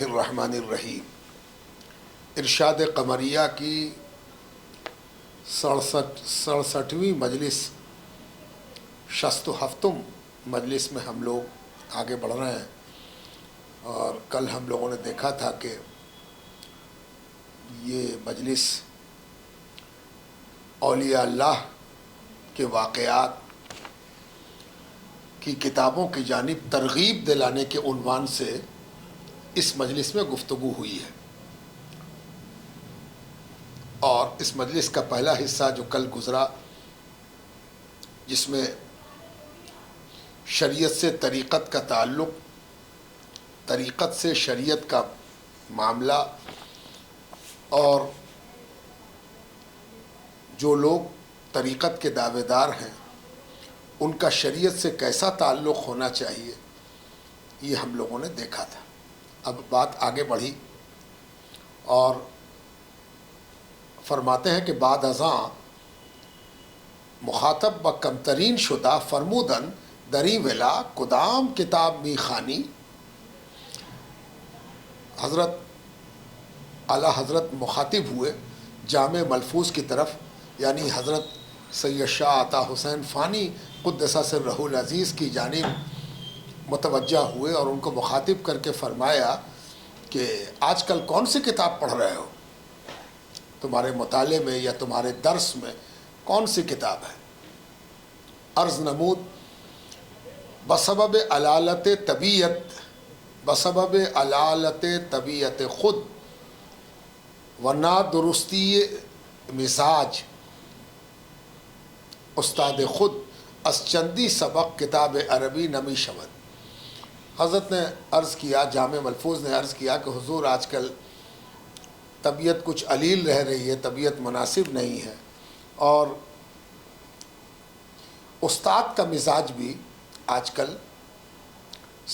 الرحمن الرحیم۔ ارشاد قمریہ کی 67ویں مجلس 67 مجلس میں ہم لوگ آگے بڑھ رہے ہیں، اور کل ہم لوگوں نے دیکھا تھا کہ یہ مجلس اولیاء اللہ کے واقعات کی کتابوں کی جانب ترغیب دلانے کے عنوان سے اس مجلس میں گفتگو ہوئی ہے، اور اس مجلس کا پہلا حصہ جو کل گزرا، جس میں شریعت سے طریقت کا تعلق، طریقت سے شریعت کا معاملہ، اور جو لوگ طریقت کے دعوے دار ہیں ان کا شریعت سے کیسا تعلق ہونا چاہیے، یہ ہم لوگوں نے دیکھا تھا۔ اب بات آگے بڑھی اور فرماتے ہیں کہ بعد ازاں مخاطب با کمترین شدہ فرمودن دری ولا کدام کتاب می خانی۔ حضرت اعلیٰ حضرت مخاطب ہوئے جامع ملفوظ کی طرف، یعنی حضرت سید شاہ عطا حسین فانی قدس سرہ العزیز کی جانب متوجہ ہوئے اور ان کو مخاطب کر کے فرمایا کہ آج کل کون سی کتاب پڑھ رہے ہو؟ تمہارے مطالعے میں یا تمہارے درس میں کون سی کتاب ہے؟ عرض نمود بسبب علالت طبیعت خود و نادرستی مزاج استاد خود از چندی سبق کتاب عربی نمی شود۔ حضرت نے عرض کیا، جامع ملفوظ نے عرض کیا کہ حضور آج کل طبیعت کچھ علیل رہ رہی ہے، طبیعت مناسب نہیں ہے، اور استاد کا مزاج بھی آج کل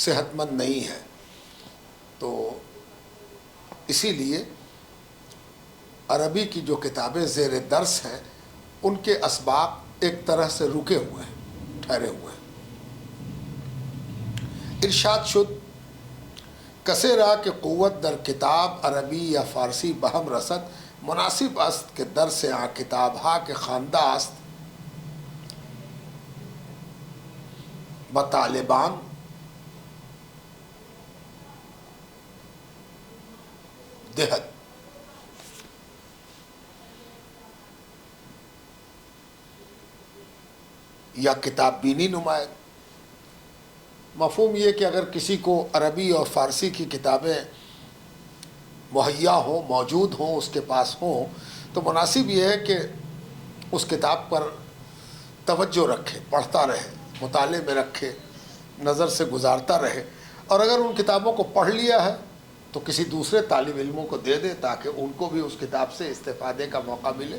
صحت مند نہیں ہے، تو اسی لیے عربی کی جو کتابیں زیر درس ہیں ان کے اسباق ایک طرح سے رکے ہوئے ہیں، ٹھہرے ہوئے ہیں۔ ارشاد شد کسے را کہ قوت در کتاب عربی یا فارسی بہم رسد مناسب است کہ درس آ کتاب ہا کے خواندہ است بطالبان دہد۔ یا کتاب بینی نمائد۔ مفہوم یہ کہ اگر کسی کو عربی اور فارسی کی کتابیں مہیا ہوں، موجود ہوں، اس کے پاس ہوں، تو مناسب یہ ہے کہ اس کتاب پر توجہ رکھے، پڑھتا رہے، مطالعے میں رکھے، نظر سے گزارتا رہے، اور اگر ان کتابوں کو پڑھ لیا ہے تو کسی دوسرے طالب علموں کو دے دے تاکہ ان کو بھی اس کتاب سے استفادے کا موقع ملے۔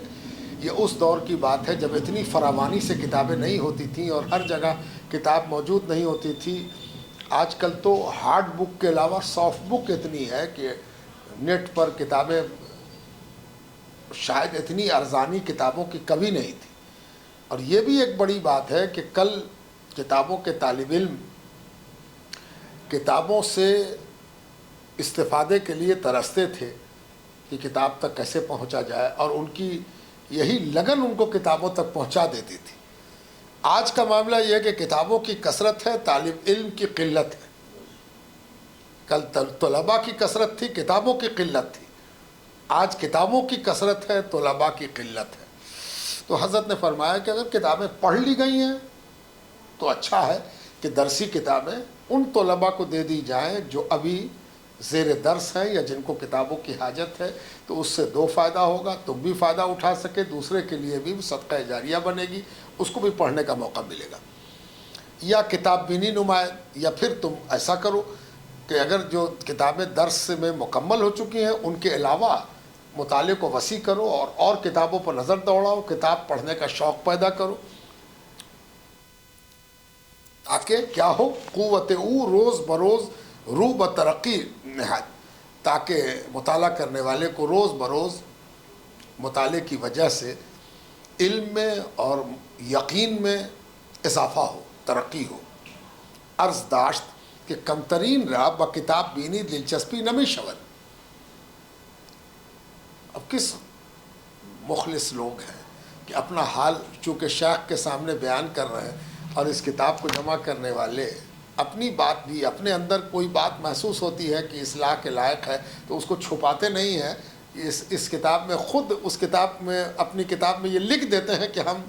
یہ اس دور کی بات ہے جب اتنی فراوانی سے کتابیں نہیں ہوتی تھیں اور ہر جگہ کتاب موجود نہیں ہوتی تھی۔ آج کل تو ہارڈ بک کے علاوہ سافٹ بک اتنی ہے کہ نیٹ پر کتابیں شاید اتنی ارزانی کتابوں کی کبھی نہیں تھی۔ اور یہ بھی ایک بڑی بات ہے کہ کل کتابوں کے طالب علم کتابوں سے استفادے کے لیے ترستے تھے کہ کتاب تک کیسے پہنچا جائے، اور ان کی یہی لگن ان کو کتابوں تک پہنچا دیتی تھی۔ آج کا معاملہ یہ ہے کہ کتابوں کی کثرت ہے، طالب علم کی قلت ہے۔ کل طلباء کی کثرت تھی، کتابوں کی قلت تھی، آج کتابوں کی کثرت ہے، طلباء کی قلت ہے۔ تو حضرت نے فرمایا کہ اگر کتابیں پڑھ لی گئی ہیں تو اچھا ہے کہ درسی کتابیں ان طلباء کو دے دی جائیں جو ابھی زیر درس ہیں یا جن کو کتابوں کی حاجت ہے، تو اس سے دو فائدہ ہوگا، تم بھی فائدہ اٹھا سکے، دوسرے کے لیے بھی صدقہ جاریہ بنے گی، اس کو بھی پڑھنے کا موقع ملے گا۔ یا کتاب بینی نمائد، یا پھر تم ایسا کرو کہ اگر جو کتابیں درس میں مکمل ہو چکی ہیں ان کے علاوہ مطالعے کو وسیع کرو اور کتابوں پر نظر دوڑاؤ، کتاب پڑھنے کا شوق پیدا کرو، تاکہ کیا ہو، قوت او روز بروز رو بترقی نہاد، تاکہ مطالعہ کرنے والے کو روز بروز مطالعے کی وجہ سے علم میں اور یقین میں اضافہ ہو، ترقی ہو۔ عرض داشت کہ کمترین را ب کتاب بینی دلچسپی نمی شود. اب کس مخلص لوگ ہیں کہ اپنا حال چونکہ شیخ کے سامنے بیان کر رہے ہیں اور اس کتاب کو جمع کرنے والے اپنی بات بھی اپنے اندر کوئی بات محسوس ہوتی ہے کہ اصلاح کے لائق ہے تو اس کو چھپاتے نہیں ہیں. اس کتاب میں خود اس کتاب میں اپنی کتاب میں یہ لکھ دیتے ہیں کہ ہم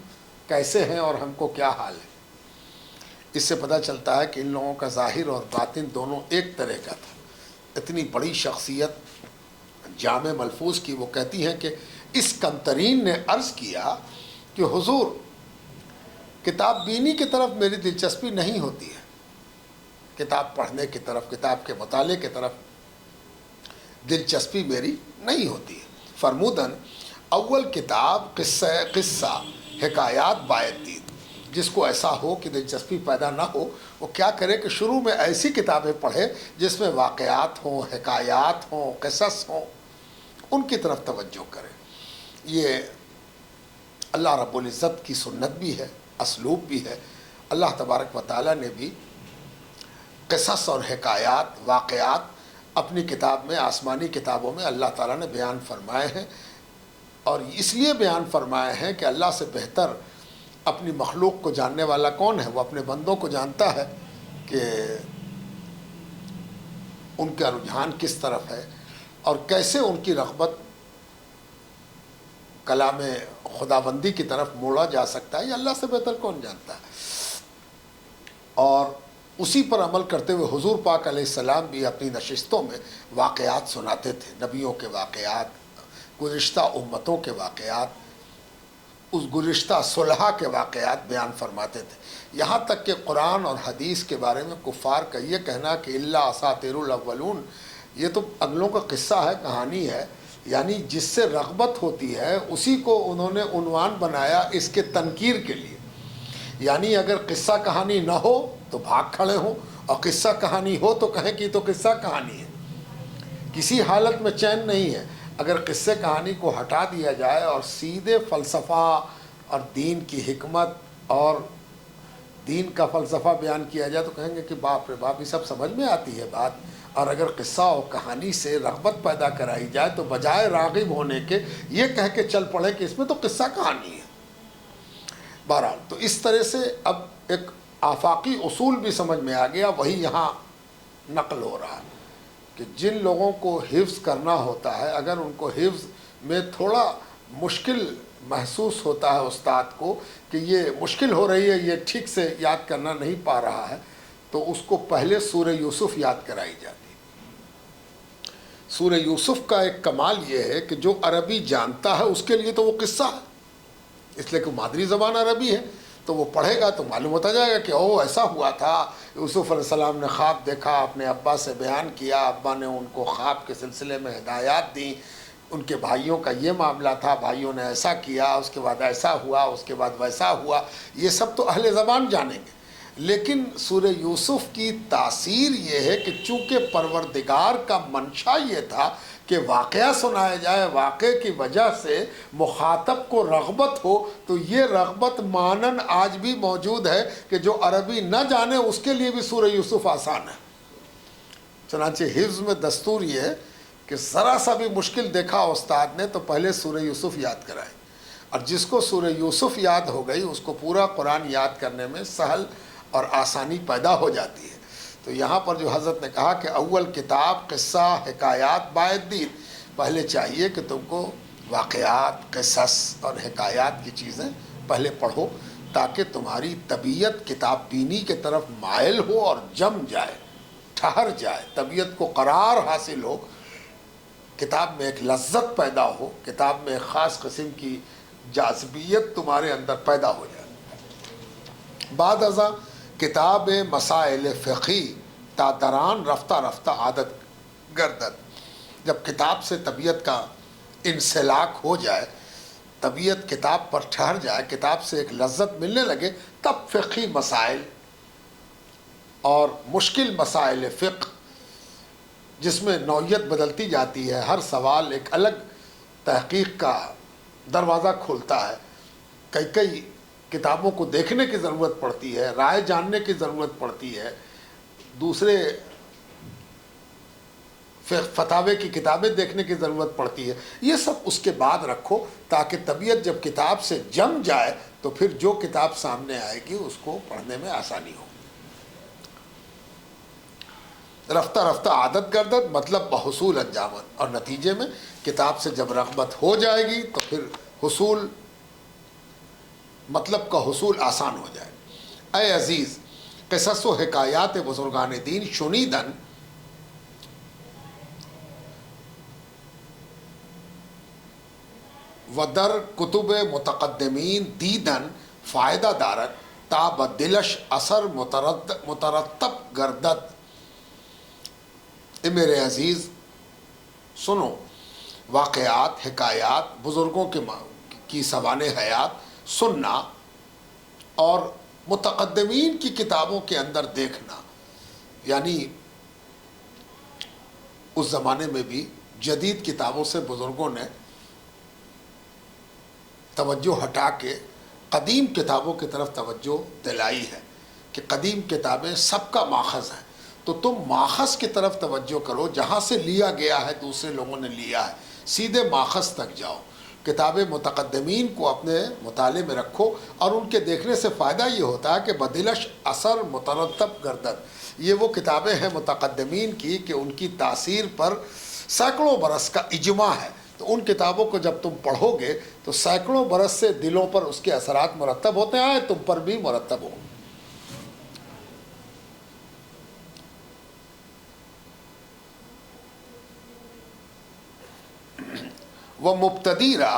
کیسے ہیں اور ہم کو کیا حال ہے. اس سے پتہ چلتا ہے کہ ان لوگوں کا ظاہر اور باطن دونوں ایک طرح کا تھا. اتنی بڑی شخصیت جامع ملفوظ کی وہ کہتی ہیں کہ اس کمترین نے عرض کیا کہ حضور کتاب بینی کی طرف میری دلچسپی نہیں ہوتی ہے، کتاب پڑھنے کی طرف، کتاب کے مطالعے کی طرف دلچسپی میری نہیں ہوتی ہے. فرمودن اول کتاب قصہ حکایات باید دید. جس کو ایسا ہو کہ دلچسپی پیدا نہ ہو وہ کیا کرے کہ شروع میں ایسی کتابیں پڑھے جس میں واقعات ہوں، حکایات ہوں، قصص ہوں، ان کی طرف توجہ کرے. یہ اللہ رب العزت کی سنت بھی ہے، اسلوب بھی ہے. اللہ تبارک و تعالیٰ نے بھی قصص اور حکایات، واقعات اپنی کتاب میں، آسمانی کتابوں میں اللہ تعالیٰ نے بیان فرمائے ہیں. اور اس لیے بیان فرمائے ہیں کہ اللہ سے بہتر اپنی مخلوق کو جاننے والا کون ہے؟ وہ اپنے بندوں کو جانتا ہے کہ ان کا رجحان کس طرف ہے اور کیسے ان کی رغبت کلام خداوندی کی طرف موڑا جا سکتا ہے. یہ اللہ سے بہتر کون جانتا ہے؟ اور اسی پر عمل کرتے ہوئے حضور پاک علیہ السلام بھی اپنی نشستوں میں واقعات سناتے تھے، نبیوں کے واقعات، گزشتہ امتوں کے واقعات، اس گزشتہ صلحہ کے واقعات بیان فرماتے تھے. یہاں تک کہ قرآن اور حدیث کے بارے میں کفار کا یہ کہنا کہ اللہ اساطیر الاولون، یہ تو اگلوں کا قصہ ہے، کہانی ہے، یعنی جس سے رغبت ہوتی ہے اسی کو انہوں نے عنوان بنایا اس کے تنکیر کے لیے. یعنی اگر قصہ کہانی نہ ہو تو بھاگ کھڑے ہوں، اور قصہ کہانی ہو تو کہیں کہ تو قصہ کہانی ہے. کسی حالت میں چین نہیں ہے. اگر قصے کہانی کو ہٹا دیا جائے اور سیدھے فلسفہ اور دین کی حکمت اور دین کا فلسفہ بیان کیا جائے تو کہیں گے کہ باپ رے باپ، یہ سب سمجھ میں آتی ہے بات. اور اگر قصہ اور کہانی سے رغبت پیدا کرائی جائے تو بجائے راغب ہونے کے یہ کہہ کے چل پڑے کہ اس میں تو قصہ کہانی ہے. بہرحال تو اس طرح سے اب ایک آفاقی اصول بھی سمجھ میں آ گیا، وہی یہاں نقل ہو رہا ہے کہ جن لوگوں کو حفظ کرنا ہوتا ہے، اگر ان کو حفظ میں تھوڑا مشکل محسوس ہوتا ہے استاد کو کہ یہ مشکل ہو رہی ہے، یہ ٹھیک سے یاد کرنا نہیں پا رہا ہے، تو اس کو پہلے سورہ یوسف یاد کرائی جاتی. سورہ یوسف کا ایک کمال یہ ہے کہ جو عربی جانتا ہے اس کے لیے تو وہ قصہ ہے، اس لیے کہ مادری زبان عربی ہے، تو وہ پڑھے گا تو معلوم ہوتا جائے گا کہ او ایسا ہوا تھا. یوسف علیہ السلام نے خواب دیکھا، اپنے ابا سے بیان کیا، ابا نے ان کو خواب کے سلسلے میں ہدایات دیں، ان کے بھائیوں کا یہ معاملہ تھا، بھائیوں نے ایسا کیا، اس کے بعد ایسا ہوا، اس کے بعد ویسا ہوا. یہ سب تو اہل زبان جانیں گے. لیکن سورہ یوسف کی تاثیر یہ ہے کہ چونکہ پروردگار کا منشا یہ تھا کہ واقعہ سنایا جائے، واقعے کی وجہ سے مخاطب کو رغبت ہو، تو یہ رغبت مانن آج بھی موجود ہے کہ جو عربی نہ جانے اس کے لیے بھی سورہ یوسف آسان ہے. چنانچہ حفظ میں دستور یہ ہے کہ ذرا سا بھی مشکل دیکھا استاد نے تو پہلے سورہ یوسف یاد کرائے، اور جس کو سورہ یوسف یاد ہو گئی اس کو پورا قرآن یاد کرنے میں سہل اور آسانی پیدا ہو جاتی ہے. تو یہاں پر جو حضرت نے کہا کہ اول کتاب قصہ حکایات باید دید، پہلے چاہیے کہ تم کو واقعات، قصص اور حکایات کی چیزیں پہلے پڑھو تاکہ تمہاری طبیعت کتاب بینی کے طرف مائل ہو اور جم جائے، ٹھہر جائے، طبیعت کو قرار حاصل ہو، کتاب میں ایک لذت پیدا ہو، کتاب میں ایک خاص قسم کی جاذبیت تمہارے اندر پیدا ہو جائے. بعد ازاں کتاب مسائل فقہی تا دران رفتہ رفتہ عادت گردد. جب کتاب سے طبیعت کا انسلاک ہو جائے، طبیعت کتاب پر ٹھہر جائے، کتاب سے ایک لذت ملنے لگے، تب فقہی مسائل اور مشکل مسائل فقہ جس میں نوعیت بدلتی جاتی ہے، ہر سوال ایک الگ تحقیق کا دروازہ کھولتا ہے، کئی کتابوں کو دیکھنے کی ضرورت پڑتی ہے، رائے جاننے کی ضرورت پڑتی ہے، دوسرے فتاوے کی کتابیں دیکھنے کی ضرورت پڑتی ہے. یہ سب اس کے بعد رکھو تاکہ طبیعت جب کتاب سے جم جائے تو پھر جو کتاب سامنے آئے گی اس کو پڑھنے میں آسانی ہو. رفتہ رفتہ عادت گردد مطلب بحصول انجامن، اور نتیجے میں کتاب سے جب رغبت ہو جائے گی تو پھر حصول مطلب کا حصول آسان ہو جائے. اے عزیز، قصص و حکایات بزرگان دین شنیدن و در کتب متقدمین دیدن فائدہ دارت تا بدلش اثر مترتب گردد. اے میرے عزیز سنو، واقعات حکایات بزرگوں کی سوانح حیات سننا اور متقدمین کی کتابوں کے اندر دیکھنا، یعنی اس زمانے میں بھی جدید کتابوں سے بزرگوں نے توجہ ہٹا کے قدیم کتابوں کی طرف توجہ دلائی ہے کہ قدیم کتابیں سب کا ماخذ ہیں، تو تم ماخذ کی طرف توجہ کرو، جہاں سے لیا گیا ہے دوسرے لوگوں نے لیا ہے، سیدھے ماخذ تک جاؤ. کتاب متقدمین کو اپنے مطالعے میں رکھو، اور ان کے دیکھنے سے فائدہ یہ ہوتا ہے کہ بدلش اثر مترتب گردد. یہ وہ کتابیں ہیں متقدمین کی کہ ان کی تاثیر پر سینکڑوں برس کا اجماع ہے. تو ان کتابوں کو جب تم پڑھو گے تو سینکڑوں برس سے دلوں پر اس کے اثرات مرتب ہوتے ہیں، تم پر بھی مرتب ہوں. وہ مبتدیرہ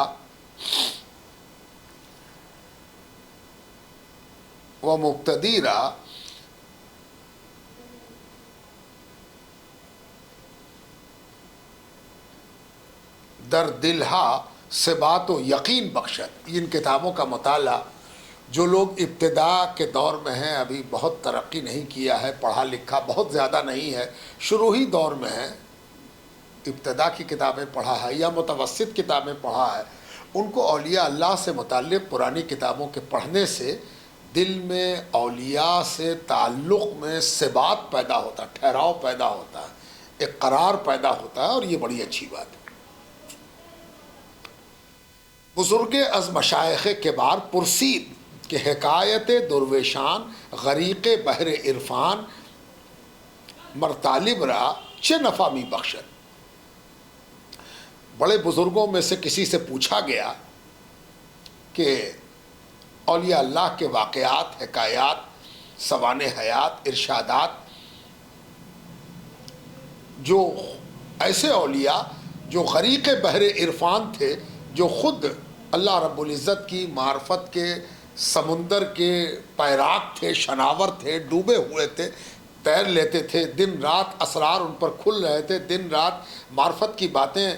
در دلہا سے بات و یقین بخشت. ان کتابوں کا مطالعہ جو لوگ ابتدا کے دور میں ہیں، ابھی بہت ترقی نہیں کیا ہے، پڑھا لکھا بہت زیادہ نہیں ہے، شروعی دور میں ہیں، ابتدا کی کتابیں پڑھا ہے یا متوسط کتابیں پڑھا ہے، ان کو اولیاء اللہ سے متعلق پرانی کتابوں کے پڑھنے سے دل میں اولیاء سے تعلق میں ثبات پیدا ہوتا ہے، ٹھہراؤ پیدا ہوتا ہے، ایک قرار پیدا ہوتا ہے، اور یہ بڑی اچھی بات ہے. بزرگ از مشائخ کبار پرسید کہ حکایت درویشان غریق بحر عرفان مرطالب را چه نفع می بخشد. بڑے بزرگوں میں سے کسی سے پوچھا گیا کہ اولیاء اللہ کے واقعات حکایات سوانح حیات ارشادات، جو ایسے اولیاء جو غریق بحر عرفان تھے، جو خود اللہ رب العزت کی معرفت کے سمندر کے پیراک تھے، شناور تھے، ڈوبے ہوئے تھے، تیر لیتے تھے، دن رات اسرار ان پر کھل رہے تھے، دن رات معرفت کی باتیں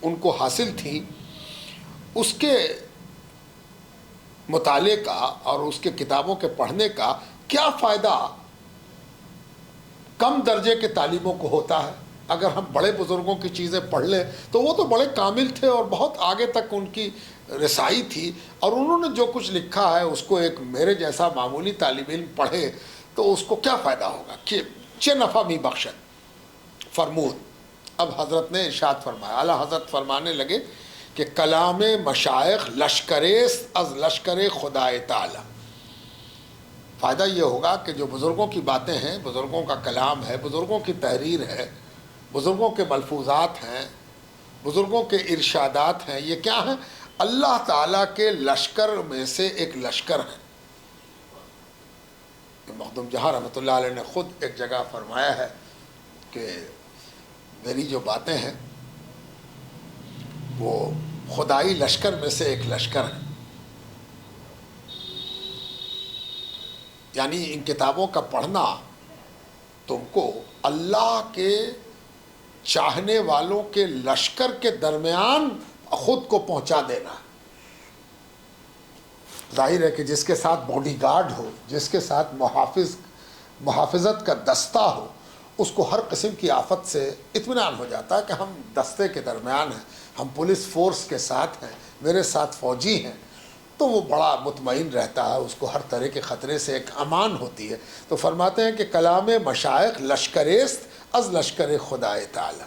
ان کو حاصل تھیں، اس کے مطالعے کا اور اس کے کتابوں کے پڑھنے کا کیا فائدہ کم درجے کے طالبوں کو ہوتا ہے. اگر ہم بڑے بزرگوں کی چیزیں پڑھ لیں تو وہ تو بڑے کامل تھے اور بہت آگے تک ان کی رسائی تھی، اور انہوں نے جو کچھ لکھا ہے اس کو ایک میرے جیسا معمولی طالب علم پڑھے تو اس کو کیا فائدہ ہوگا. کہ چه نفع می بخشد فرمود. اب حضرت نے ارشاد فرمایا، اعلیٰ حضرت فرمانے لگے کہ کلام مشائخ لشکریست از لشکر خدائے تعالی. فائدہ یہ ہوگا کہ جو بزرگوں کی باتیں ہیں، بزرگوں کا کلام ہے، بزرگوں کی تحریر ہے، بزرگوں کے ملفوظات ہیں، بزرگوں کے ارشادات ہیں، یہ کیا ہیں؟ اللہ تعالیٰ کے لشکر میں سے ایک لشکر ہے. مخدوم جہاں رحمۃ اللہ علیہ نے خود ایک جگہ فرمایا ہے کہ میری جو باتیں ہیں وہ خدائی لشکر میں سے ایک لشکر ہے. یعنی ان کتابوں کا پڑھنا تم کو اللہ کے چاہنے والوں کے لشکر کے درمیان خود کو پہنچا دینا. ظاہر ہے کہ جس کے ساتھ باڈی گارڈ ہو، جس کے ساتھ محافظت کا دستہ ہو، اس کو ہر قسم کی آفت سے اطمینان ہو جاتا ہے کہ ہم دستے کے درمیان ہیں، ہم پولیس فورس کے ساتھ ہیں، میرے ساتھ فوجی ہیں، تو وہ بڑا مطمئن رہتا ہے، اس کو ہر طرح کے خطرے سے ایک امان ہوتی ہے۔ تو فرماتے ہیں کہ کلام مشائخ لشکریست از لشکر خدائے تعالی،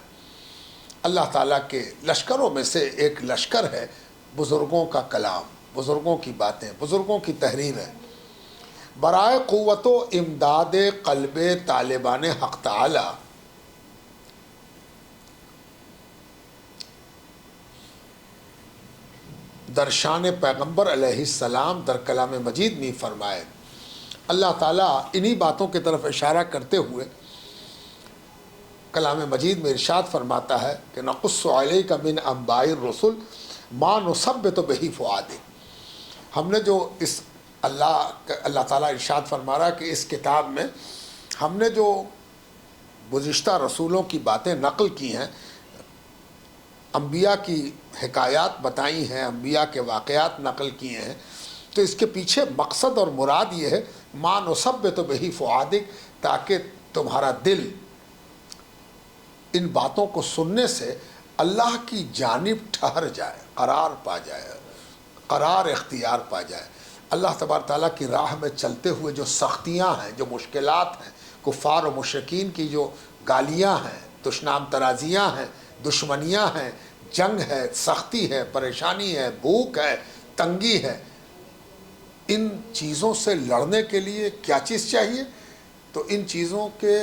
اللہ تعالیٰ کے لشکروں میں سے ایک لشکر ہے بزرگوں کا کلام، بزرگوں کی باتیں، بزرگوں کی تحریر ہے۔ برائے قوت و امداد قلب طالبان حق تعالی در شان پیغمبر علیہ السلام در کلام مجید میں فرمائے۔ اللہ تعالیٰ انہی باتوں کی طرف اشارہ کرتے ہوئے کلام مجید میں ارشاد فرماتا ہے کہ نقص علیک من انباء الرسل ما نثبت بہ فؤادک۔ ہم نے جو اس اللہ تعالیٰ ارشاد فرما رہا ہے کہ اس کتاب میں ہم نے جو گزشتہ رسولوں کی باتیں نقل کی ہیں، انبیاء کی حکایات بتائی ہیں، انبیاء کے واقعات نقل کیے ہیں، تو اس کے پیچھے مقصد اور مراد یہ ہے ما نثبت بہ فؤادک، تاکہ تمہارا دل ان باتوں کو سننے سے اللہ کی جانب ٹھہر جائے، قرار پا جائے، قرار اختیار پا جائے۔ اللہ تبارک تعالیٰ کی راہ میں چلتے ہوئے جو سختیاں ہیں، جو مشکلات ہیں، کفار و مشرکین کی جو گالیاں ہیں، دشنام ترازیاں ہیں، دشمنیاں ہیں، جنگ ہے، سختی ہے، پریشانی ہے، بھوک ہے، تنگی ہے، ان چیزوں سے لڑنے کے لیے کیا چیز چاہیے؟ تو ان چیزوں کے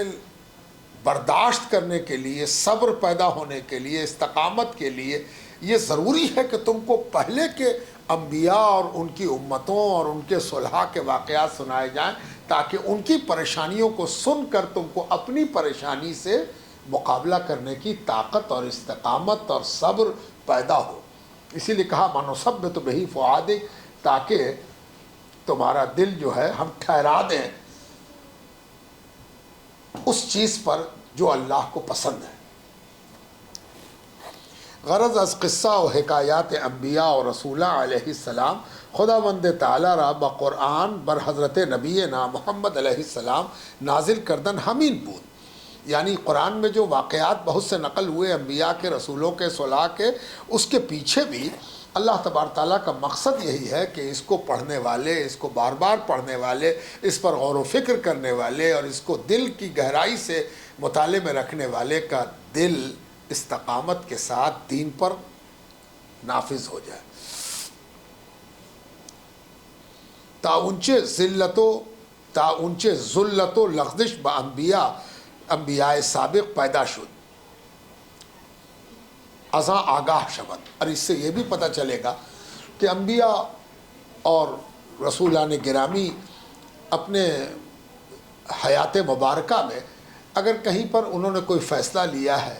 برداشت کرنے کے لیے، صبر پیدا ہونے کے لیے، استقامت کے لیے یہ ضروری ہے کہ تم کو پہلے کے انبیاء اور ان کی امتوں اور ان کے صلحاء کے واقعات سنائے جائیں، تاکہ ان کی پریشانیوں کو سن کر تم کو اپنی پریشانی سے مقابلہ کرنے کی طاقت اور استقامت اور صبر پیدا ہو۔ اسی لیے کہا مَنُثَبِّتُ بِهِ فُؤَادِكَ، تاکہ تمہارا دل جو ہے ہم ٹھہرا دیں اس چیز پر جو اللہ کو پسند ہے۔ غرض از قصہ و حکایات انبیاء و رسولہ علیہ السلام خداوند تعالی را بقرآن بر حضرت نبی نا محمد علیہ السلام نازل کردن ہمین بود، یعنی قرآن میں جو واقعات بہت سے نقل ہوئے انبیاء کے، رسولوں کے، صلحاء کے، اس کے پیچھے بھی اللہ تبارک تعالیٰ کا مقصد یہی ہے کہ اس کو پڑھنے والے، اس کو بار بار پڑھنے والے، اس پر غور و فکر کرنے والے اور اس کو دل کی گہرائی سے مطالعے میں رکھنے والے کا دل استقامت کے ساتھ دین پر نافذ ہو جائے، تا اونچے ذلت و لغزش با انبیاء سابق پیدا شد ازاں آگاہ شود۔ اور اس سے یہ بھی پتہ چلے گا کہ انبیاء اور رسولان گرامی اپنے حیات مبارکہ میں اگر کہیں پر انہوں نے کوئی فیصلہ لیا ہے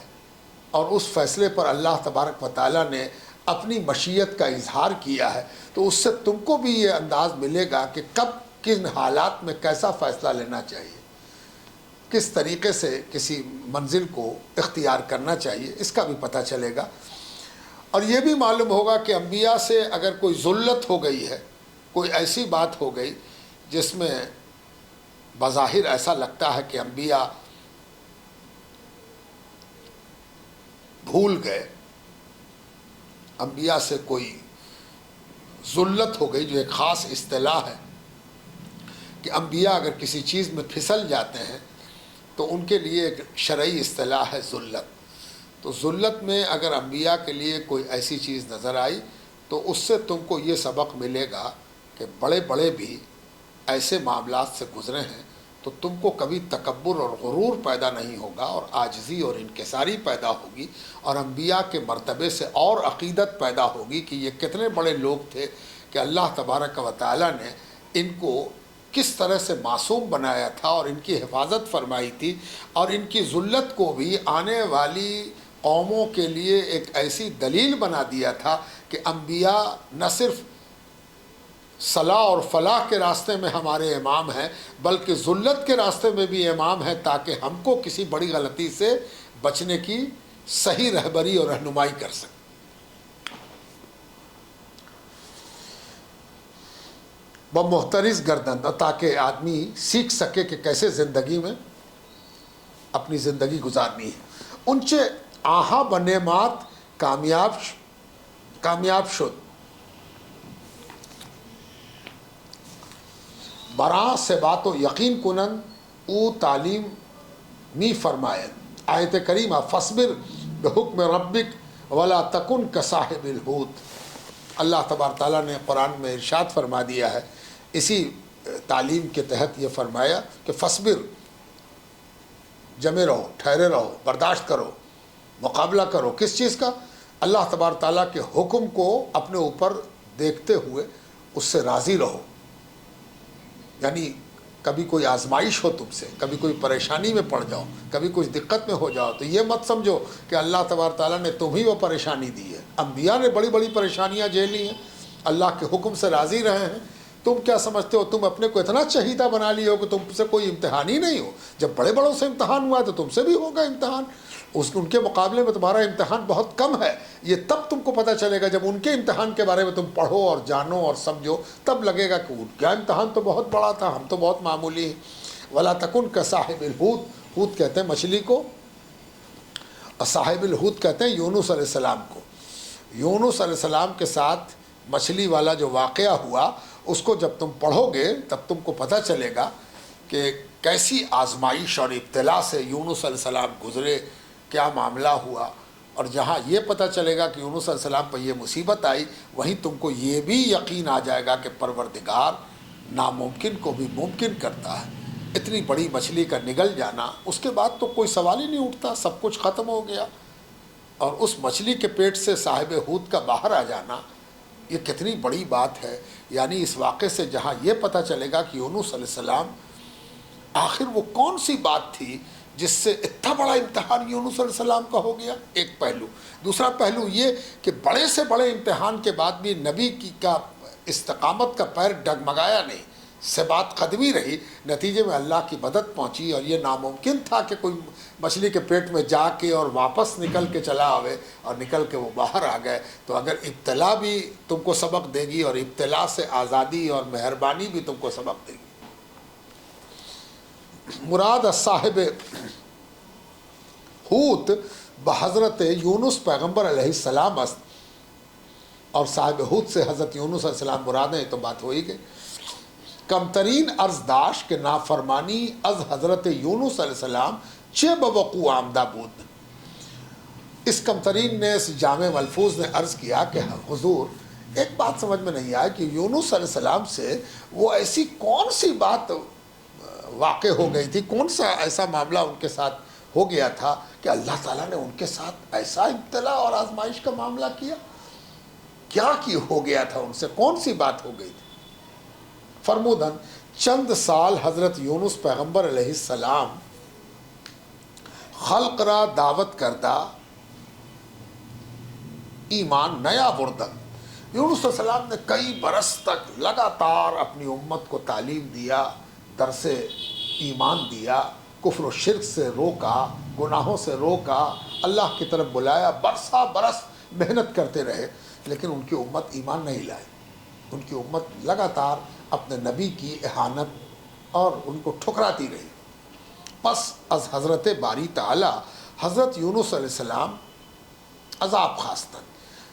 اور اس فیصلے پر اللہ تبارک و تعالیٰ نے اپنی مشیت کا اظہار کیا ہے، تو اس سے تم کو بھی یہ انداز ملے گا کہ کب کن حالات میں کیسا فیصلہ لینا چاہیے، کس طریقے سے کسی منزل کو اختیار کرنا چاہیے، اس کا بھی پتہ چلے گا۔ اور یہ بھی معلوم ہوگا کہ انبیاء سے اگر کوئی ذلت ہو گئی ہے، کوئی ایسی بات ہو گئی جس میں بظاہر ایسا لگتا ہے کہ انبیاء بھول گئے، انبیاء سے کوئی ذلت ہو گئی، جو ایک خاص اصطلاح ہے کہ انبیاء اگر کسی چیز میں پھسل جاتے ہیں تو ان کے لیے ایک شرعی اصطلاح ہے ذلت۔ تو ذلت میں اگر انبیاء کے لیے کوئی ایسی چیز نظر آئی تو اس سے تم کو یہ سبق ملے گا کہ بڑے بڑے بھی ایسے معاملات سے گزرے ہیں، تو تم کو کبھی تکبر اور غرور پیدا نہیں ہوگا اور عاجزی اور انکساری پیدا ہوگی، اور انبیاء کے مرتبے سے اور عقیدت پیدا ہوگی کہ یہ کتنے بڑے لوگ تھے کہ اللہ تبارک و تعالیٰ نے ان کو کس طرح سے معصوم بنایا تھا اور ان کی حفاظت فرمائی تھی، اور ان کی ذلت کو بھی آنے والی قوموں کے لیے ایک ایسی دلیل بنا دیا تھا کہ انبیاء نہ صرف صلاح اور فلاح کے راستے میں ہمارے امام ہیں بلکہ ذلت کے راستے میں بھی امام ہیں، تاکہ ہم کو کسی بڑی غلطی سے بچنے کی صحیح رہبری اور رہنمائی کر سکیں۔ بمحترز گردن، تاکہ آدمی سیکھ سکے کہ کیسے زندگی میں اپنی زندگی گزارنی ہے۔ انچے آہا بنعمات کامیاب شد براں سے بات و یقین کنن او تعلیم می فرمائے آیت کریمہ فصبر بحکم ربک ولا تکن کصاحب الحوت۔ اللہ تبارک تعالیٰ نے قرآن میں ارشاد فرما دیا ہے، اسی تعلیم کے تحت یہ فرمایا کہ فصبر، جمے رہو، ٹھہرے رہو، برداشت کرو، مقابلہ کرو کس چیز کا؟ اللہ تبارک تعالیٰ کے حکم کو اپنے اوپر دیکھتے ہوئے اس سے راضی رہو۔ یعنی کبھی کوئی آزمائش ہو تم سے، کبھی کوئی پریشانی میں پڑ جاؤ، کبھی کچھ دقت میں ہو جاؤ، تو یہ مت سمجھو کہ اللہ تبارک تعالیٰ نے تمہیں وہ پریشانی دی ہے۔ انبیاء نے بڑی بڑی پریشانیاں جھیلی ہیں، اللہ کے حکم سے راضی رہے ہیں۔ تم کیا سمجھتے ہو تم اپنے کو اتنا چہیدہ بنا لیے ہو کہ تم سے کوئی امتحان ہی نہیں ہو؟ جب بڑے بڑوں سے امتحان ہوا ہے تو تم سے بھی ہوگا امتحان، ان کے مقابلے میں تمہارا امتحان بہت کم ہے۔ یہ تب تم کو پتہ چلے گا جب ان کے امتحان کے بارے میں تم پڑھو اور جانو اور سمجھو، تب لگے گا کہ ان کا امتحان تو بہت بڑا تھا، ہم تو بہت معمولی ہیں۔ ولا تکن کصاحب الحوت، حوت کہتے ہیں مچھلی کو، اور صاحب الحوت کہتے ہیں یونس علیہ السلام کو۔ یونس علیہ السلام کے ساتھ مچھلی والا جو واقعہ ہوا، اس کو جب تم پڑھو گے تب تم کو پتہ چلے گا کہ کیسی آزمائش اور ابتلا سے یونس علیہ السلام گزرے، کیا معاملہ ہوا۔ اور جہاں یہ پتہ چلے گا کہ یونس علیہ السلام پر یہ مصیبت آئی، وہیں تم کو یہ بھی یقین آ جائے گا کہ پروردگار ناممکن کو بھی ممکن کرتا ہے۔ اتنی بڑی مچھلی کا نگل جانا، اس کے بعد تو کوئی سوال ہی نہیں اٹھتا، سب کچھ ختم ہو گیا۔ اور اس مچھلی کے پیٹ سے صاحب حوت کا باہر آ جانا، یہ کتنی بڑی بات ہے۔ یعنی اس واقعے سے جہاں یہ پتہ چلے گا کہ یونس علیہ السلام آخر وہ کون سی بات تھی جس سے اتنا بڑا امتحان یونس علیہ السلام کا ہو گیا، ایک پہلو۔ دوسرا پہلو یہ کہ بڑے سے بڑے امتحان کے بعد بھی نبی کا استقامت کا پیر ڈگمگایا نہیں، ثبات قدمی رہی، نتیجے میں اللہ کی مدد پہنچی۔ اور یہ ناممکن تھا کہ کوئی مچھلی کے پیٹ میں جا کے اور واپس نکل کے چلا آوے، اور نکل کے وہ باہر آ گئے۔ تو اگر ابتلا بھی تم کو سبق دے گی، اور ابتلا سے آزادی اور مہربانی بھی تم کو سبق دے گی۔ مراد صاحب حوت بحضرت یونس پیغمبر علیہ السلام است، اور صاحب حوت سے حضرت یونس علیہ السلام مراد ہیں، تو بات ہوئی گئی۔ کمترین عرض داشت کہ نافرمانی از حضرت یونس علیہ السلام چه بوقوع آمدہ بود۔ اس کمترین نے، اس جامع ملفوظ نے عرض کیا کہ حضور ایک بات سمجھ میں نہیں آئی کہ یونس علیہ السلام سے وہ ایسی کون سی بات واقع ہو گئی تھی، کون سا ایسا معاملہ ان کے ساتھ ہو گیا تھا کہ اللہ تعالیٰ نے ان کے ساتھ ایسا ابتلا اور آزمائش کا معاملہ کیا؟ کیا ہو گیا تھا ان سے، کون سی بات ہو گئی تھی؟ فرمودن چند سال حضرت یونس پیغمبر علیہ السلام خلق را دعوت کردہ ایمان نیا بردن۔ یونس علیہ السلام نے کئی برس تک لگاتار اپنی امت کو تعلیم دیا، درس ایمان دیا، کفر و شرک سے روکا، گناہوں سے روکا، اللہ کی طرف بلایا، برسا برس محنت کرتے رہے، لیکن ان کی امت ایمان نہیں لائی۔ ان کی امت لگاتار اپنے نبی کی اہانت اور ان کو ٹھکراتی رہی۔ پس از حضرت باری تعالی حضرت یونس علیہ السلام عذاب خواستن،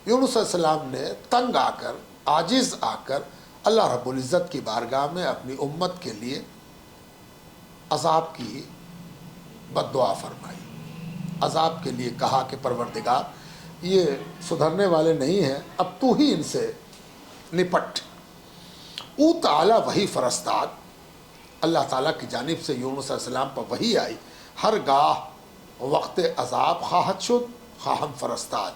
یونس علیہ السلام نے تنگ آ کر، عاجز آ کر اللہ رب العزت کی بارگاہ میں اپنی امت کے لیے عذاب کی بد دعا فرمائی، عذاب کے لیے کہا کہ پروردگار یہ سدھرنے والے نہیں ہیں، اب تو ہی ان سے نپٹ۔ او تعالیٰ وہی فرستاد، اللہ تعالیٰ کی جانب سے یونس علیہ السلام پر وحی آئی، ہر گاہ وقت عذاب خواہد شد خواہم فرستاد۔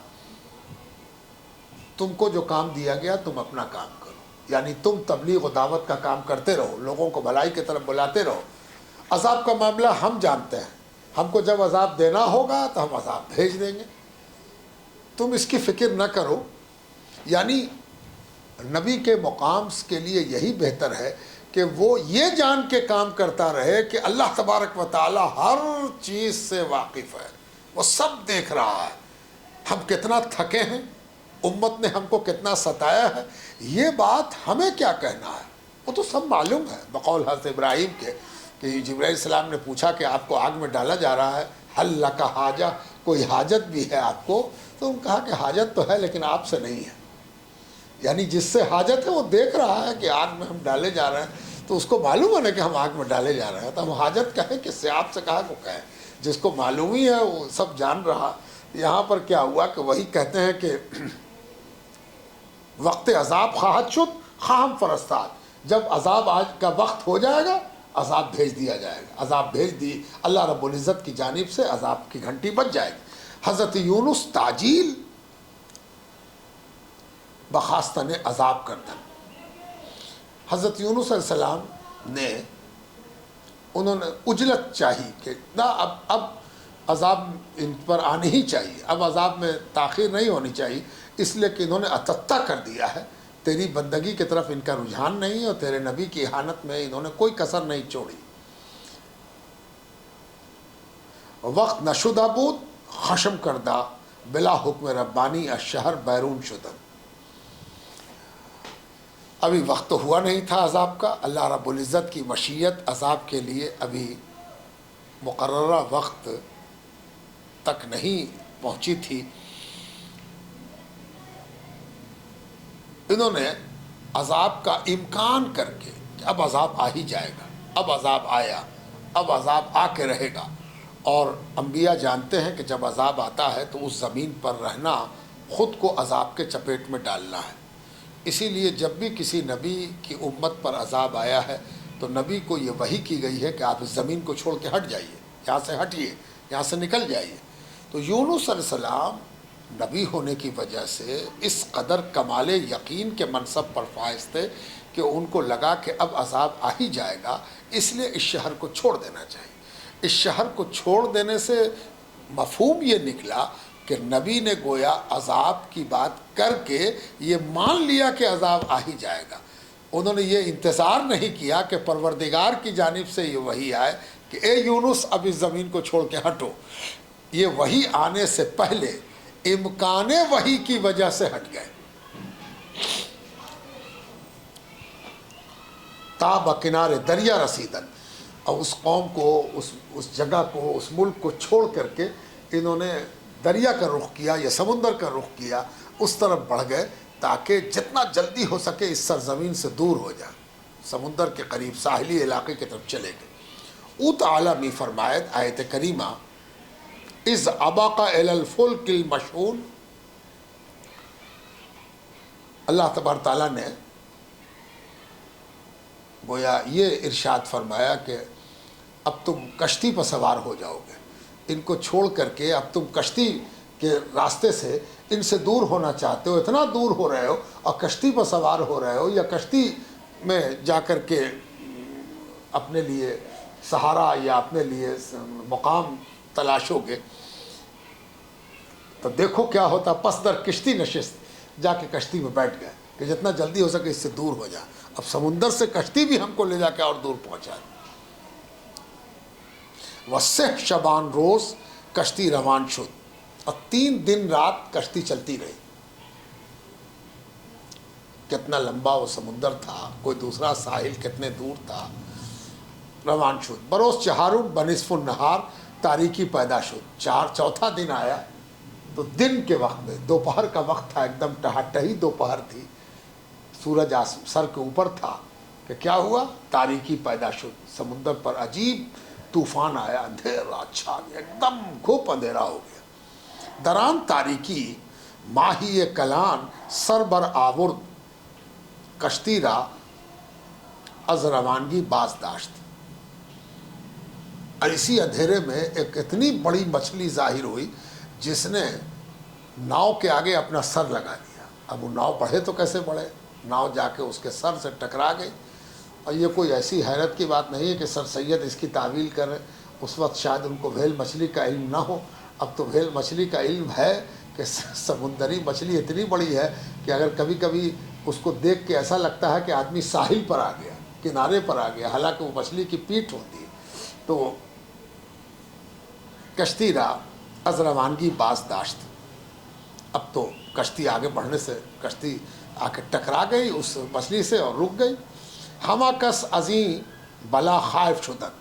تم کو جو کام دیا گیا تم اپنا کام کرو، یعنی تم تبلیغ و دعوت کا کام کرتے رہو، لوگوں کو بھلائی کی طرف بلاتے رہو۔ عذاب کا معاملہ ہم جانتے ہیں، ہم کو جب عذاب دینا ہوگا تو ہم عذاب بھیج دیں گے، تم اس کی فکر نہ کرو۔ یعنی نبی کے مقام کے لیے یہی بہتر ہے کہ وہ یہ جان کے کام کرتا رہے کہ اللہ تبارک و تعالی ہر چیز سے واقف ہے، وہ سب دیکھ رہا ہے، ہم کتنا تھکے ہیں، امت نے ہم کو کتنا ستایا ہے، یہ بات ہمیں کیا کہنا ہے، وہ تو سب معلوم ہے۔ بقول حضرت ابراہیم کے کہ جبرائیل علیہ السلام نے پوچھا کہ آپ کو آگ میں ڈالا جا رہا ہے، حل لک حاجہ، کوئی حاجت بھی ہے آپ کو؟ تو انہوں نے کہا کہ حاجت تو ہے لیکن آپ سے نہیں ہے، یعنی جس سے حاجت ہے وہ دیکھ رہا ہے کہ آگ میں ہم ڈالے جا رہے ہیں۔ تو اس کو معلوم ہے نا کہ ہم آگ میں ڈالے جا رہے ہیں، تو ہم حاجت کہیں کہ سیاب سے کہا کو کہیں، جس کو معلوم ہی ہے وہ سب جان رہا۔ یہاں پر کیا ہوا کہ وہی کہتے ہیں کہ وقت عذاب خواہد شد خواہم فرستاد، جب عذاب آج کا وقت ہو جائے گا عذاب بھیج دیا جائے گا، عذاب بھیج دی اللہ رب العزت کی جانب سے، عذاب کی گھنٹی بج جائے گی۔ حضرت یونس تعجیل بخواستن عذاب کردن، حضرت یونس علیہ السلام نے انہوں نے اجلت چاہی کہ نہ اب عذاب ان پر آنے ہی چاہیے، اب عذاب میں تاخیر نہیں ہونی چاہیے، اس لیے کہ انہوں نے اتتا کر دیا ہے، تیری بندگی کی طرف ان کا رجحان نہیں، اور تیرے نبی کی اہانت میں انہوں نے کوئی کسر نہیں چھوڑی۔ وقت نشدہ بود خشم کردہ بلا حکم ربانی الشہر بیرون شدن، ابھی وقت تو ہوا نہیں تھا عذاب کا، اللہ رب العزت کی مشیت عذاب کے لیے ابھی مقررہ وقت تک نہیں پہنچی تھی۔ انہوں نے عذاب کا امکان کر کے کہ اب عذاب آ ہی جائے گا، اب عذاب آیا، اب عذاب آ کے رہے گا، اور انبیاء جانتے ہیں کہ جب عذاب آتا ہے تو اس زمین پر رہنا خود کو عذاب کے چپیٹ میں ڈالنا ہے۔ اسی لیے جب بھی کسی نبی کی امت پر عذاب آیا ہے تو نبی کو یہ وحی کی گئی ہے کہ آپ اس زمین کو چھوڑ کے ہٹ جائیے، یہاں سے ہٹیے، یہاں سے نکل جائیے۔ تو یونس علیہ السلام نبی ہونے کی وجہ سے اس قدر کمال یقین کے منصب پر فائز تھے کہ ان کو لگا کہ اب عذاب آ ہی جائے گا، اس لیے اس شہر کو چھوڑ دینا چاہیے۔ اس شہر کو چھوڑ دینے سے مفہوم یہ نکلا کہ نبی نے گویا عذاب کی بات کر کے یہ مان لیا کہ عذاب آ ہی جائے گا۔ انہوں نے یہ انتظار نہیں کیا کہ پروردگار کی جانب سے یہ وحی آئے کہ اے یونس اب اس زمین کو چھوڑ کے ہٹو۔ یہ وحی آنے سے پہلے امکان وحی کی وجہ سے ہٹ گئے۔ تا بکنارے دریا رسیدن، اور اس قوم کو، اس جگہ کو، اس ملک کو چھوڑ کر کے انہوں نے دریا کا رخ کیا یا سمندر کا رخ کیا، اس طرف بڑھ گئے تاکہ جتنا جلدی ہو سکے اس سرزمین سے دور ہو جائے، سمندر کے قریب ساحلی علاقے کی طرف چلے گئے۔ او تعالی می فرمایت آیت کریمہ اذ ابق الی الفلک المشحون، اللہ تبارک تعالیٰ نے گویا یہ ارشاد فرمایا کہ اب تم کشتی پر سوار ہو جاؤ گے، ان کو چھوڑ کر کے اب تم کشتی کے راستے سے ان سے دور ہونا چاہتے ہو، اتنا دور ہو رہے ہو اور کشتی پر سوار ہو رہے ہو، یا کشتی میں جا کر کے اپنے لیے سہارا یا اپنے لیے مقام تلاشو گے، تو دیکھو کیا ہوتا، پس در کشتی نشست، جا کے کشتی میں بیٹھ گئے کہ جتنا جلدی ہو سکے اس سے دور ہو جا۔ اب سمندر سے کشتی بھی ہم کو لے جا کے اور دور پہنچا۔ وسح شبان روز کشتی روان شد، اور 3 دن رات کشتی چلتی رہی۔ کتنا لمبا وہ سمندر تھا، کوئی دوسرا ساحل کتنے دور تھا۔ روان شد بروز چہارم بنصف النہار تاریکی پیدا شد، چوتھا دن آیا تو دن کے وقت میں، دوپہر کا وقت تھا، ایک دم ٹہی دوپہر تھی، سورج سر کے اوپر تھا کہ کیا ہوا، تاریکی پیدا شد، سمندر پر عجیب طوفان آیا، اندھیرا چھا گیا، ایک دم گھوپ اندھیرا ہو گیا۔ دران تاریکی ماہی کلان سر بر آورد، کشتی را از روانگی باز داشت۔ اور اسی اندھیرے میں ایک اتنی بڑی مچھلی ظاہر ہوئی جس نے ناؤ کے آگے اپنا سر لگا دیا۔ اب وہ ناؤ بڑھے تو کیسے بڑھے، ناؤ جا کے اس کے سر سے ٹکرا گئی۔ اور یہ کوئی ایسی حیرت کی بات نہیں ہے کہ سر سید اس کی تعویل کرے، اس وقت شاید ان کو وھیل مچھلی کا علم نہ ہو، اب تو وھیل مچھلی کا علم ہے کہ سمندری مچھلی اتنی بڑی ہے کہ اگر کبھی کبھی اس کو دیکھ کے ایسا لگتا ہے کہ آدمی ساحل پر آ گیا، کنارے پر آ گیا، حالانکہ وہ مچھلی کی پیٹھ ہوتی ہے۔ تو کشتی را از روانگی باز داشت، اب تو کشتی آگے بڑھنے سے کشتی آ کے ٹکرا گئی اس مچھلی سے اور رک گئی۔ ہما کس عظیم بلا خائف شدن،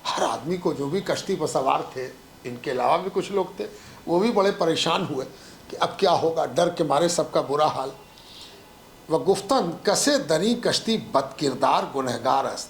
ہر آدمی کو، جو بھی کشتی پر سوار تھے، ان کے علاوہ بھی کچھ لوگ تھے، وہ بھی بڑے پریشان ہوئے کہ اب کیا ہوگا، ڈر کے مارے سب کا برا حال۔ و گفتن کسے دنی کشتی بد کردار گنہگار است،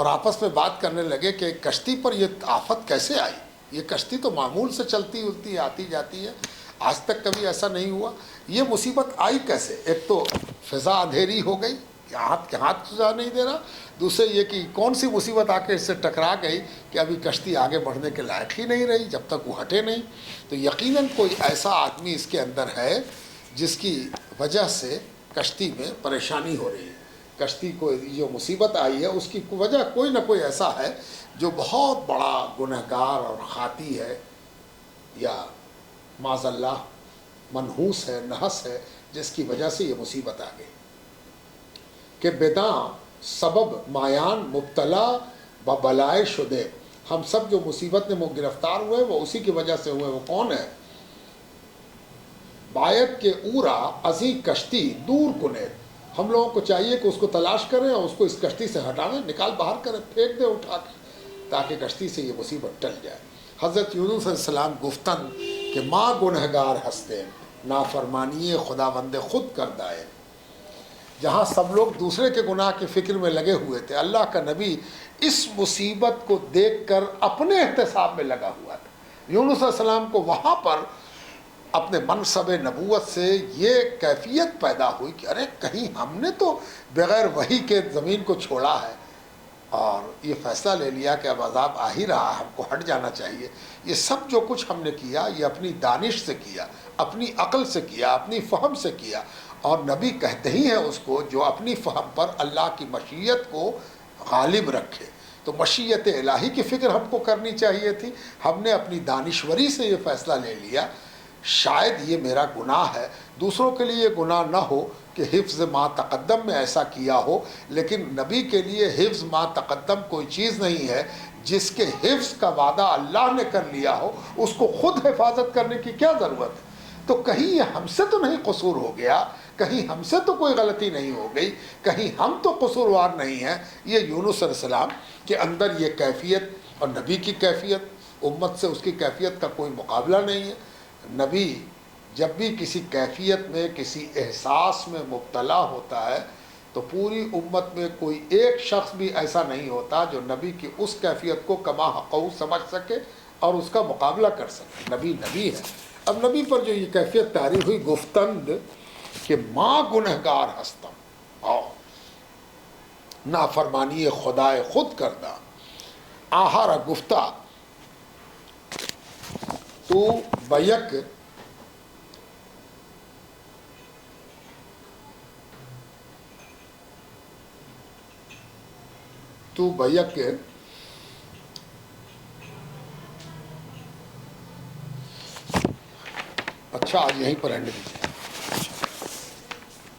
اور آپس میں بات کرنے لگے کہ کشتی پر یہ آفت کیسے آئی، یہ کشتی تو معمول سے چلتی اڑتی آتی جاتی ہے، آج تک کبھی ایسا نہیں ہوا، یہ مصیبت آئی کیسے؟ ایک تو فضا اندھیری ہو گئی کہ ہاتھ سجا نہیں دے رہا، دوسرے یہ کہ کون سی مصیبت آ کے اس سے ٹکرا گئی کہ ابھی کشتی آگے بڑھنے کے لائق ہی نہیں رہی جب تک وہ ہٹے نہیں۔ تو یقیناً کوئی ایسا آدمی اس کے اندر ہے جس کی وجہ سے کشتی میں پریشانی ہو رہی ہے، کشتی کو جو مصیبت آئی ہے اس کی وجہ کوئی نہ کوئی ایسا ہے جو بہت بڑا گنہگار اور خاطی ہے، یا معاذ اللہ منحوس ہے، نحس ہے، جس کی وجہ سے یہ مصیبت آ گئی کہ بداں سبب مایان مبتلا ببلائے شدے، ہم سب جو مصیبت میں گرفتار ہوئے وہ اسی کی وجہ سے ہوئے۔ وہ کون ہے؟ باید کے اورا ازی کشتی دور کنے، ہم لوگوں کو چاہیے کہ اس کو تلاش کریں اور اس کو اس کشتی سے ہٹاویں، نکال باہر کریں، پھینک دیں اٹھا کے، تاکہ کشتی سے یہ مصیبت ٹل جائے۔ حضرت یونس علیہ السلام گفتن کہ ماں گنہگار ہستے نافرمانی خداوند خود کردائے، جہاں سب لوگ دوسرے کے گناہ کی فکر میں لگے ہوئے تھے، اللہ کا نبی اس مصیبت کو دیکھ کر اپنے احتساب میں لگا ہوا تھا۔ یونس علیہ السلام کو وہاں پر اپنے منصب نبوت سے یہ کیفیت پیدا ہوئی کہ ارے کہیں ہم نے تو بغیر وحی کے زمین کو چھوڑا ہے اور یہ فیصلہ لے لیا کہ اب عذاب آ ہی رہا، ہم کو ہٹ جانا چاہیے۔ یہ سب جو کچھ ہم نے کیا یہ اپنی دانش سے کیا، اپنی عقل سے کیا، اپنی فہم سے کیا، اور نبی کہتے ہی ہیں اس کو جو اپنی فہم پر اللہ کی مشیت کو غالب رکھے۔ تو مشیت الہی کی فکر ہم کو کرنی چاہیے تھی، ہم نے اپنی دانشوری سے یہ فیصلہ لے لیا شاید یہ میرا گناہ ہے، دوسروں کے لیے یہ گناہ نہ ہو کہ حفظ ما تقدم میں ایسا کیا ہو، لیکن نبی کے لیے حفظ ما تقدم کوئی چیز نہیں ہے، جس کے حفظ کا وعدہ اللہ نے کر لیا ہو اس کو خود حفاظت کرنے کی کیا ضرورت ہے؟ تو کہیں یہ ہم سے تو نہیں قصور ہو گیا، کہیں ہم سے تو کوئی غلطی نہیں ہو گئی، کہیں ہم تو قصوروار نہیں ہیں۔ یہ یونس علیہ السلام کے اندر یہ کیفیت، اور نبی کی کیفیت امت سے اس کی کیفیت کا کوئی مقابلہ نہیں ہے۔ نبی جب بھی کسی کیفیت میں کسی احساس میں مبتلا ہوتا ہے تو پوری امت میں کوئی ایک شخص بھی ایسا نہیں ہوتا جو نبی کی اس کیفیت کو کما حقہ سمجھ سکے اور اس کا مقابلہ کر سکے۔ نبی نبی ہے۔ اب نبی پر جو یہ کیفیت طاری ہوئی گفتند کہ ماں گنہگار ہستم اور نافرمانی خدائے خود کردہ، آہارا گفتہ تو بیک اچھا آج یہیں پر اینڈ دیجیے۔